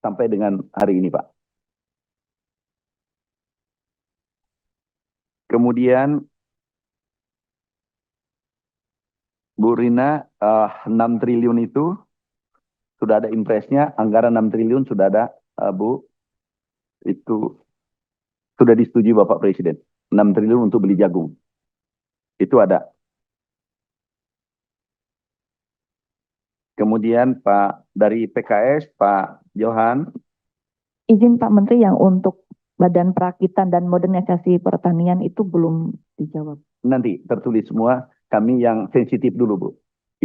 sampai dengan hari ini, Pak. Kemudian Bu Rina, 6 triliun itu sudah ada impresnya, anggaran 6 triliun sudah ada, Bu. Itu sudah disetujui Bapak Presiden. 6 triliun untuk beli jagung. Itu ada. Kemudian Pak dari PKS, Pak Johan. Izin Pak Menteri, yang untuk Badan Perakitan dan Modernisasi Pertanian itu belum dijawab. Nanti tertulis semua. Kami yang sensitif dulu, Bu.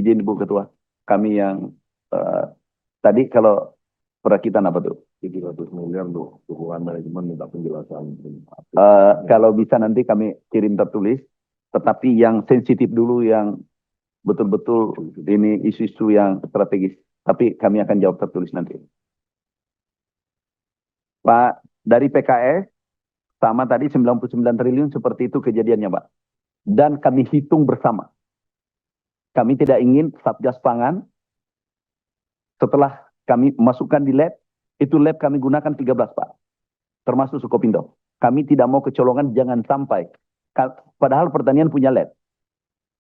Izin Bu Ketua. Kami yang tadi kalau perakitan apa tuh? 700 miliar tuh. Dukungan manajemen minta penjelasan. Kalau bisa nanti kami kirim tertulis. Tetapi yang sensitif dulu, yang betul-betul ini isu-isu yang strategis. Tapi kami akan jawab tertulis nanti. Pak, dari PKS, sama tadi 99 triliun seperti itu kejadiannya, Pak. Dan kami hitung bersama. Kami tidak ingin Satgas Pangan, setelah kami masukkan di lab, itu lab kami gunakan 13, Pak. Termasuk Sukopindo. Kami tidak mau kecolongan, jangan sampai. Padahal pertanian punya lab.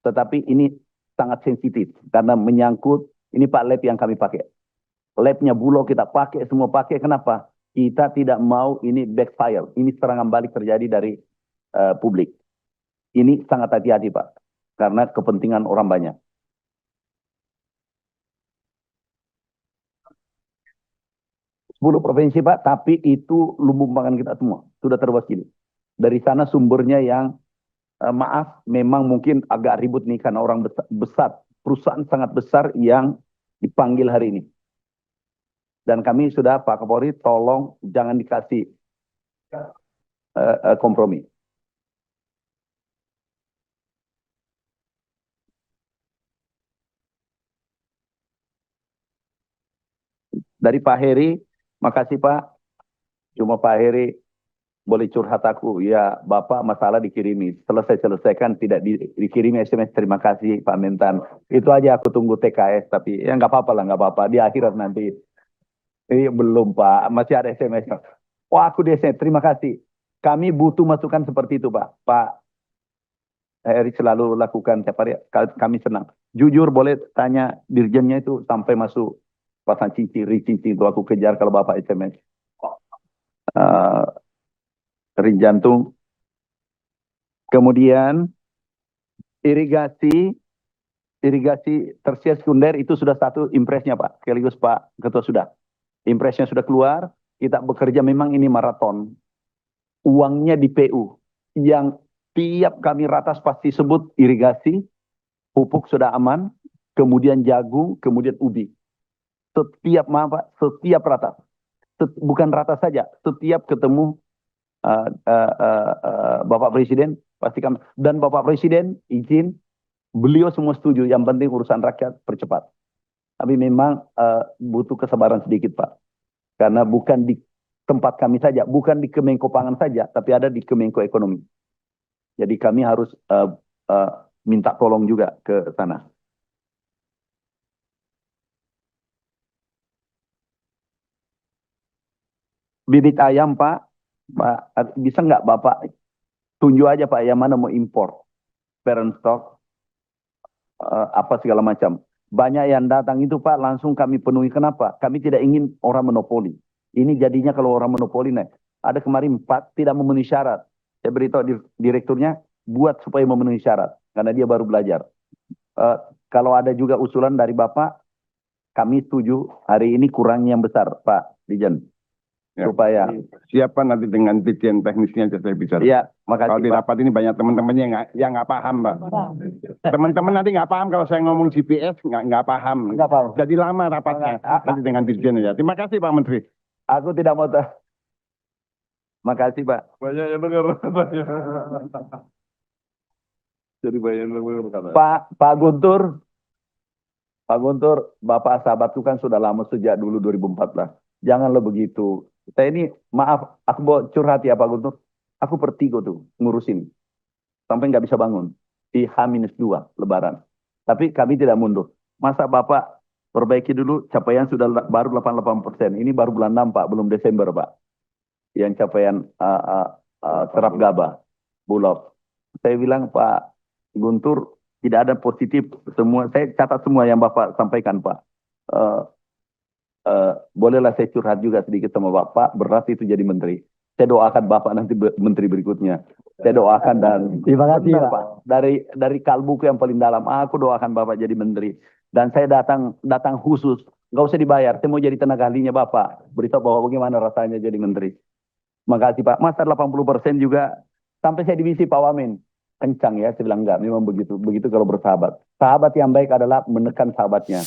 Tetapi ini sangat sensitif. Karena menyangkut, ini Pak lab yang kami pakai. Labnya Bulog kita pakai, semua pakai. Kenapa? Kita tidak mau ini backfire. Ini serangan balik terjadi dari publik. Ini sangat hati-hati, Pak. Karena kepentingan orang banyak. Sepuluh provinsi, Pak, tapi itu lumbung pangan kita semua. Sudah terwakili. Dari sana sumbernya yang, maaf, memang mungkin agak ribut nih karena orang besar. Perusahaan sangat besar yang dipanggil hari ini. Dan kami sudah, Pak Kapolri, tolong jangan dikasih kompromi. Dari Pak Heri, makasih Pak. Cuma Pak Heri boleh curhat aku. Ya Bapak masalah dikirimi. Setelah saya selesaikan tidak dikirimi SMS. Terima kasih Pak Mentan. Itu aja aku tunggu TKS. Tapi ya nggak apa-apa lah, nggak apa-apa. Di akhirat nanti. Belum Pak. Masih ada SMS. Wah aku di SMS. Terima kasih. Kami butuh masukan seperti itu Pak. Pak Heri selalu lakukan tiap hari. Kami senang. Jujur boleh tanya dirjennya itu sampai masuk pasang cincin itu aku kejar kalau Bapak SMS. Ring jantung. Kemudian irigasi tersier sekunder itu sudah satu impresnya Pak. Sekaligus Pak Ketua sudah. Impresnya sudah keluar. Kita bekerja memang ini maraton. Uangnya di PU. Yang tiap kami ratas pasti sebut irigasi. Pupuk sudah aman. Kemudian jagung. Kemudian ubi. Setiap ratas. Bukan ratas saja. Setiap ketemu Bapak Presiden pastikan, dan Bapak Presiden izin, beliau semua setuju, yang penting urusan rakyat percepat. Tapi memang butuh kesabaran sedikit Pak, karena bukan di tempat kami saja, bukan di Kemenko Pangan saja, tapi ada di Kemenko Ekonomi. Jadi kami harus minta tolong juga ke sana. Bibit ayam Pak, bisa nggak Bapak tunjuk aja Pak yang mana mau impor, parent stock, apa segala macam. Banyak yang datang itu Pak langsung kami penuhi. Kenapa? Kami tidak ingin orang monopoli. Ini jadinya kalau orang monopoli naik. Ada kemarin 4 tidak memenuhi syarat. Saya beritahu direkturnya buat supaya memenuhi syarat karena dia baru belajar. Kalau ada juga usulan dari Bapak, kami setuju. Hari ini kurangnya yang besar Pak Dijen. Ya, supaya siapa nanti dengan dirjen teknisnya saya bicara. Iya, makasih. Kalau di rapat ini banyak teman-temannya yang nggak paham, Pak. Teman-teman nanti nggak paham kalau saya ngomong GPS nggak paham. Nggak paham. Jadi lama rapatnya nanti dengan dirjen ya. Terima kasih Pak Menteri. Aku tidak mau makasih Pak. Banyak yang dengar. Jadi banyak yang dengar. Pak Guntur, Bapak sahabatku kan sudah lama sejak dulu 2014. Janganlah begitu. Saya ini, maaf, aku mau curhat ya Pak Guntur. Aku vertigo tuh, ngurusin. Sampai nggak bisa bangun. Di H-2 Lebaran. Tapi kami tidak mundur. Masa Bapak perbaiki dulu, capaian sudah baru 88%. Ini baru bulan 6 Pak, belum Desember Pak. Yang capaian terap gabah, Bulog. Saya bilang Pak Guntur, tidak ada positif semua. Saya catat semua yang Bapak sampaikan Pak. Bolehlah saya curhat juga sedikit sama Bapak, berat itu jadi menteri. Saya doakan Bapak nanti menteri berikutnya. Saya doakan dan Terima kasih, benar, Pak. Pak. Dari kalbuku yang paling dalam, aku doakan Bapak jadi menteri. Dan saya datang khusus, nggak usah dibayar. Saya mau jadi tenaga ahlinya Bapak. Beritahu bahwa bagaimana rasanya jadi menteri. Makasih Pak. Masa 80% juga sampai saya dimisi Pak Wamen. Kencang ya, saya bilang enggak. Memang begitu. Begitu kalau bersahabat. Sahabat yang baik adalah menekan sahabatnya.